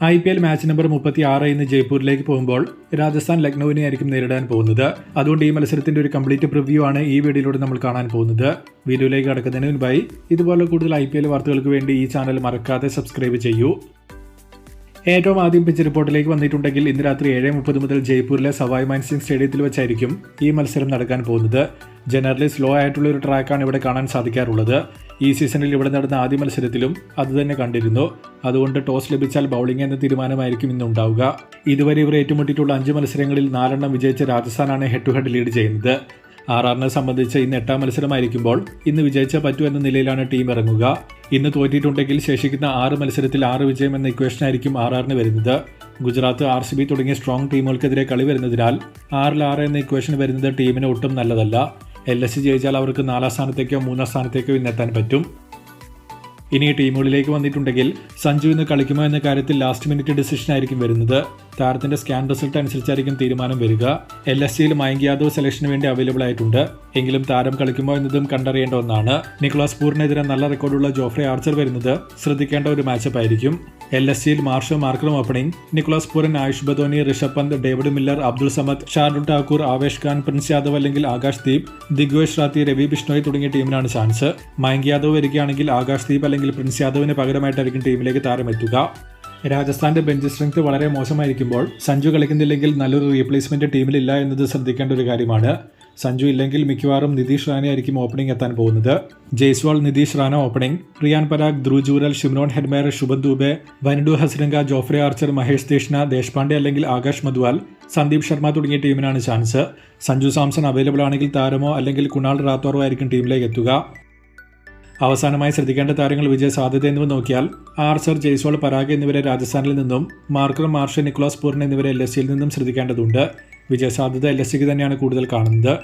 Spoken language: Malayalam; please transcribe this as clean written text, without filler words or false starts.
IPL മാച്ച് നമ്പർ 36 ഇന്ന് ജയ്പൂരിലേക്ക് പോകുമ്പോൾ രാജസ്ഥാൻ ലക്നൌവിനെ ആയിരിക്കും നേരിടാൻ പോകുന്നത്. അതുകൊണ്ട് ഈ മത്സരത്തിന്റെ ഒരു കംപ്ലീറ്റ് പ്രിവ്യൂ ആണ് ഈ വീഡിയോയിലൂടെ നമ്മൾ കാണാൻ പോകുന്നത്. വീഡിയോയിലേക്ക് കടക്കുന്നതിന് മുൻപായി ഇതുപോലെ കൂടുതൽ IPL വാർത്തകൾക്ക് വേണ്ടി ഈ ചാനൽ മറക്കാതെ സബ്സ്ക്രൈബ് ചെയ്യൂ. ഏറ്റവും ആദ്യം പിച്ച് റിപ്പോർട്ടിലേക്ക് വന്നിട്ടുണ്ടെങ്കിൽ ഇന്ന് രാത്രി 7:30 മുതൽ ജയ്പൂരിലെ സവായ് മാൻസിംഗ് സ്റ്റേഡിയത്തിൽ വെച്ചായിരിക്കും ഈ മത്സരം നടക്കാൻ പോകുന്നത്. ജനറലി സ്ലോ ആയിട്ടുള്ള ഒരു ട്രാക്കാണ് ഇവിടെ കാണാൻ സാധിക്കാറുള്ളത്. ഈ സീസണിൽ ഇവിടെ നടന്ന ആദ്യ മത്സരത്തിലും അതുതന്നെ കണ്ടിരുന്നു. അതുകൊണ്ട് ടോസ് ലഭിച്ചാൽ ബൗളിംഗ് എന്ന തീരുമാനമായിരിക്കും ഇന്നുണ്ടാവുക. ഇതുവരെ ഇവർ ഏറ്റുമുട്ടിയിട്ടുള്ള 5 മത്സരങ്ങളിൽ 4 വിജയിച്ച രാജസ്ഥാനാണ് ഹെഡ് ടു ഹെഡ് ലീഡ് ചെയ്യുന്നത്. RRനെ സംബന്ധിച്ച് ഇന്ന് 8ാം മത്സരമായിരിക്കുമ്പോൾ ഇന്ന് വിജയിച്ചാൽ പറ്റൂ എന്ന നിലയിലാണ് ടീം ഇറങ്ങുക. ഇന്ന് തോറ്റിട്ടുണ്ടെങ്കിൽ ശേഷിക്കുന്ന 6 മത്സരത്തിൽ 6 വിജയം എന്ന ഇക്വേഷനായിരിക്കും RRന് വരുന്നത്. ഗുജറാത്ത്, RCB തുടങ്ങിയ സ്ട്രോങ് ടീമുകൾക്കെതിരെ കളി വരുന്നതിനാൽ 6-6 എന്ന ഇക്വേഷൻ വരുന്നത് ടീമിന് ഒട്ടും നല്ലതല്ല. LSC ജയിച്ചാൽ അവർക്ക് 4ാം സ്ഥാനത്തേക്കോ 3ാം സ്ഥാനത്തേക്കോ ഇന്നെത്താൻ പറ്റും. ഇനി ടീമുകളിലേക്ക് വന്നിട്ടുണ്ടെങ്കിൽ സഞ്ജു ഇന്ന് കളിക്കുമോ എന്ന കാര്യത്തിൽ ലാസ്റ്റ് മിനിറ്റ് ഡിസിഷൻ ആയിരിക്കും വരുന്നത്. താരത്തിന്റെ സ്കാൻ റിസൾട്ട് അനുസരിച്ചായിരിക്കും തീരുമാനം വരിക. LSCയിൽ മയങ്ക് യാദവ് സെലക്ഷന് വേണ്ടി അവൈലബിൾ ആയിട്ടുണ്ട്. എങ്കിലും താരം കളിക്കുമോ എന്നതും കണ്ടറിയേണ്ട ഒന്നാണ്. നിക്കോളാസ് പൂറിനെതിരെ നല്ല റെക്കോർഡുള്ള ജോഫ്രെ ആർച്ചർ വരുന്നത് ശ്രദ്ധിക്കേണ്ട ഒരു മാച്ചപ്പ് ആയിരിക്കും. LSCയിൽ മാർഷോ മാർക്കറും opening. Nicholas Pooran, Ayush Badoni, Rishabh Pant, David Miller, Abdul Samad, Shardul Thakur, Avesh Khan, Prince Yadav അല്ലെങ്കിൽ ആകാശ് ദീപ്, ദിഗ്വേഷ് റാത്തി, രവി ബിഷ്ണോയ് തുടങ്ങിയ ടീമിനാണ് ചാൻസ്. മയങ്ക് യാദവ് വരികയാണെങ്കിൽ ആകാശ് ദീപ് അല്ലെങ്കിൽ പ്രിൻസ് യാദവിന് പകരമായിട്ടായിരിക്കും ടീമിലേക്ക് താരം എത്തുക. രാജസ്ഥാന്റെ ബെഞ്ച് സ്ട്രെങ്ത് വളരെ മോശമായിരിക്കുമ്പോൾ സഞ്ജു കളിക്കുന്നില്ലെങ്കിൽ നല്ലൊരു റീപ്ലേസ്മെന്റ് ടീമിലില്ല എന്നത് ശ്രദ്ധിക്കേണ്ട ഒരു കാര്യമാണ്. സഞ്ജു ഇല്ലെങ്കിൽ മിക്കവാറും നിതീഷ് റാന ആയിരിക്കും ഓപ്പണിംഗ് എത്താൻ പോകുന്നത്. Jaiswal, Nitish Rana opening. Riyan Parag, Dhruv Jurel, Shimron Hetmyer, Shubham Dubey, Wanindu Hasaranga, Jofra Archer, Maheesh Theekshana, Deshpande അല്ലെങ്കിൽ ആകാശ് മദ്വാൽ, സന്ദീപ് ശർമ്മ തുടങ്ങിയ ടീമിനാണ് ചാൻസ്. സഞ്ജു സാംസൺ അവൈലബിൾ ആണെങ്കിൽ താരമോ അല്ലെങ്കിൽ കുണാൽ റാത്തോറോ ആയിരിക്കും ടീമിലേക്ക് എത്തുക. അവസാനമായി ശ്രദ്ധിക്കേണ്ട താരങ്ങൾ വിജയ സാധ്യത എന്നിവ നോക്കിയാൽ ആർച്ചർ, ജയ്സ്വാൾ, പരാഗ് എന്നിവരെ രാജസ്ഥാനിൽ നിന്നും മാർക്കർ, മാർഷ, നിക്കോളാസ് പൂറിൻ എന്നിവരെ LSCയിൽ നിന്നും ശ്രദ്ധിക്കേണ്ടതുണ്ട്. വിജയസാധ്യത LSCക്ക് തന്നെയാണ് കൂടുതൽ കാണുന്നത്.